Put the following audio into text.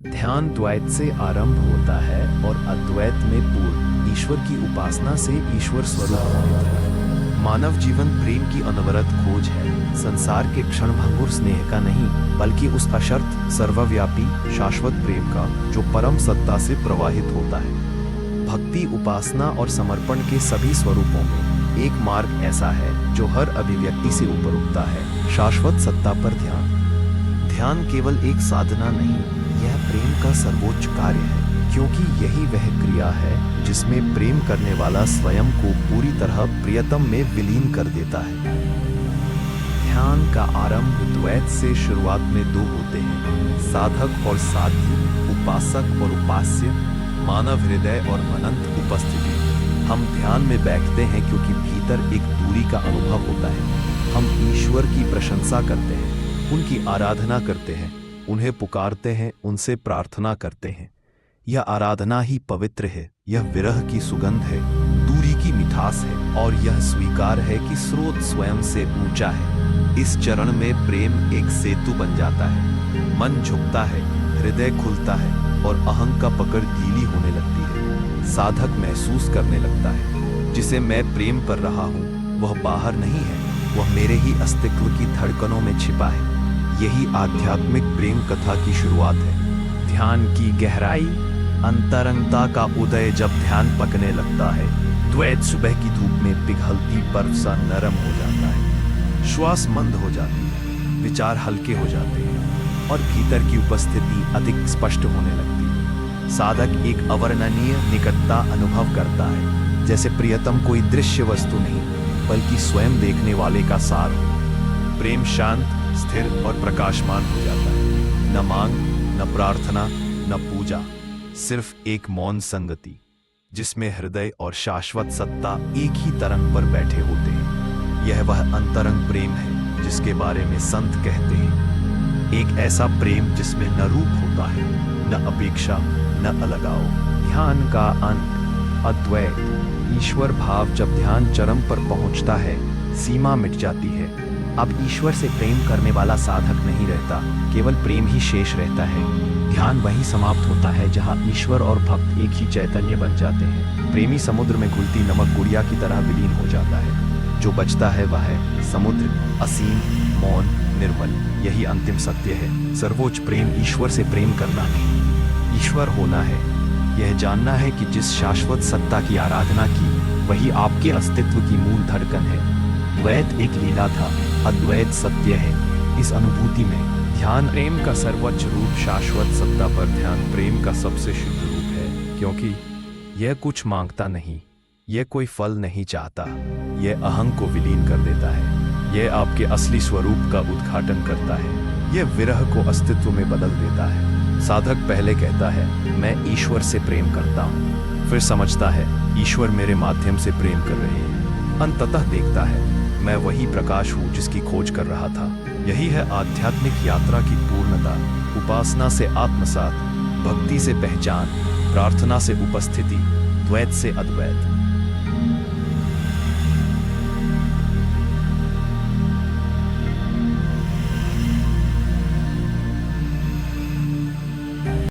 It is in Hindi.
ध्यान द्वैत से आरंभ होता है और अद्वैत में पूर्ण ईश्वर की उपासना से ईश्वर स्वरूप होने तक। मानव जीवन प्रेम की अनवरत खोज है, संसार के क्षणभंगुर स्नेह का नहीं, बल्कि उस अशर्त सर्वव्यापी शाश्वत प्रेम का जो परम सत्ता से प्रवाहित होता है। भक्ति, उपासना और समर्पण के सभी स्वरूपों में एक मार्ग ऐसा है जो हर अभिव्यक्ति से ऊपर उठता है, शाश्वत सत्ता पर ध्यान। ध्यान केवल एक साधना नहीं, यह प्रेम का सर्वोच्च कार्य है, क्योंकि यही वह क्रिया है जिसमें प्रेम करने वाला स्वयं को पूरी तरह प्रियतम में विलीन कर देता है। ध्यान का आरंभ द्वैत से शुरुआत में दो होते हैं, साधक और साध्य, उपासक और उपास्य, मानव हृदय और अनंत उपस्थिति। हम ध्यान में बैठते हैं क्योंकि भीतर एक दूरी का अनुभव होता है। हम ईश्वर की प्रशंसा करते हैं, उनकी आराधना करते हैं, उन्हें पुकारते हैं, उनसे प्रार्थना करते हैं। यह आराधना ही पवित्र है, यह विरह की सुगंध है, दूरी की मिठास है, और यह स्वीकार है कि स्रोत स्वयं से ऊंचा है। इस चरण में प्रेम एक सेतु बन जाता है, मन झुकता है, हृदय खुलता है और अहं का पकड़ गीली होने लगती है। साधक महसूस करने लगता है, जिसे मैं प्रेम कर रहा हूँ वह बाहर नहीं है, वह मेरे ही अस्तित्व की धड़कनों में छिपा है। यही आध्यात्मिक प्रेम कथा की शुरुआत है। ध्यान की गहराई, अंतरंगता का उदय। जब ध्यान पकने लगता है, द्वैत सुबह की धूप में पिघलती बर्फ सा नरम हो जाता है। श्वास मंद हो जाती है, विचार हल्के हो जाते हैं और भीतर की उपस्थिति अधिक स्पष्ट होने लगती है। साधक एक अवर्णनीय निकटता अनुभव करता है, जैसे प्रियतम कोई दृश्य वस्तु नहीं, बल्कि स्वयं देखने वाले का सार हो। प्रेम शांत, स्थिर और प्रकाशमान हो जाता है। न मांग, न प्रार्थना, न पूजा, सिर्फ एक मौन संगति, जिसमें हृदय और शाश्वत सत्ता एक ही तरंग पर बैठे होते हैं। यह वह अंतरंग प्रेम है जिसके बारे में संत कहते हैं, एक ऐसा प्रेम जिसमें न रूप होता है, न अपेक्षा, न अलगाव। ध्यान का अंत, अद्वैत, ईश्वर भाव। जब ध्यान चरम पर पहुंचता है, सीमा मिट जाती है। अब ईश्वर से प्रेम करने वाला साधक नहीं रहता, केवल प्रेम ही शेष रहता है। ध्यान वहीं समाप्त होता है जहां ईश्वर और भक्त एक ही चैतन्य बन जाते हैं। प्रेमी समुद्र में घुलती नमक गुड़िया की तरह विलीन हो जाता है। जो बचता है वह है समुद्र, असीम, मौन, निर्मल। यही अंतिम सत्य है। सर्वोच्च प्रेम ईश्वर से प्रेम करना नहीं, ईश्वर होना है। यह जानना है कि जिस शाश्वत सत्ता की आराधना की, वही आपके अस्तित्व की मूल धड़कन है। द्वैत एक लीला था, अद्वैत सत्य है। इस अनुभूति में ध्यान प्रेम का सर्वोच्च रूप, शाश्वत सत्ता पर ध्यान प्रेम का सबसे शुद्ध रूप है, क्योंकि यह कुछ मांगता नहीं, यह कोई फल नहीं चाहता, यह अहं को विलीन कर देता है। यह आपके असली स्वरूप का उद्घाटन करता है, यह विरह को अस्तित्व में बदल देता है। साधक पहले कहता है, मैं ईश्वर से प्रेम करता हूँ, फिर समझता है ईश्वर मेरे माध्यम से प्रेम कर रहे हैं। अंततः देखता है, मैं वही प्रकाश हूँ जिसकी खोज कर रहा था। यही है आध्यात्मिक यात्रा की पूर्णता। उपासना से आत्मसात, भक्ति से पहचान, प्रार्थना से उपस्थिति, द्वैत से अद्वैत।